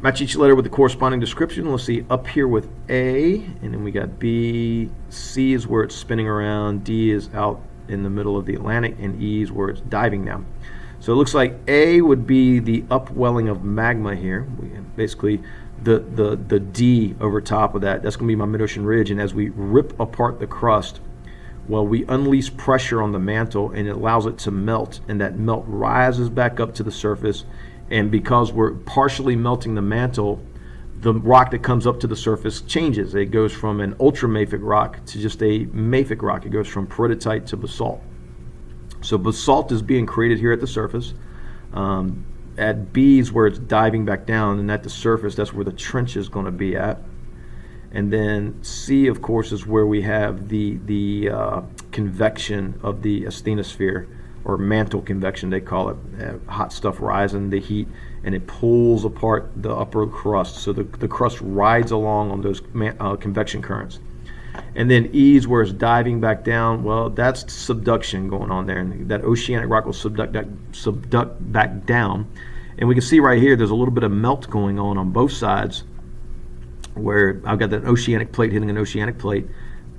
Match each letter with the corresponding description. Let's see, up here with A, and then we got B. C is where it's spinning around. D is out in the middle of the Atlantic, and E is where it's diving down. So it looks like A would be the upwelling of magma here. Basically, the D over top of that, that's going to be my mid-ocean ridge. And as we rip apart the crust, well, we unleash pressure on the mantle, and it allows it to melt, and that melt rises back up to the surface. And because we're partially melting the mantle, the rock that comes up to the surface changes. It goes from an ultramafic rock to just a mafic rock. It goes from peridotite to basalt. So basalt is being created here at the surface. At B is where it's diving back down, and at the surface, that's where the trench is going to be at. And then C, of course, is where we have the convection of the asthenosphere, or mantle convection, they call it. Hot stuff rising, the heat, and it pulls apart the upper crust. So the crust rides along on those convection currents. And then E is where it's diving back down. Well, that's subduction going on there, and that oceanic rock will subduct back down. And we can see right here there's a little bit of melt going on both sides, where I've got that oceanic plate hitting an oceanic plate,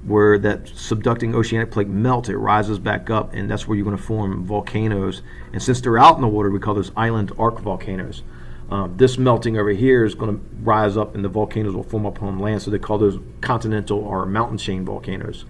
where that subducting oceanic plate melts, it rises back up, and that's where you're going to form volcanoes. And since they're out in the water, we call those island arc volcanoes. This melting over here is going to rise up, and the volcanoes will form up on land, so they call those continental or mountain chain volcanoes.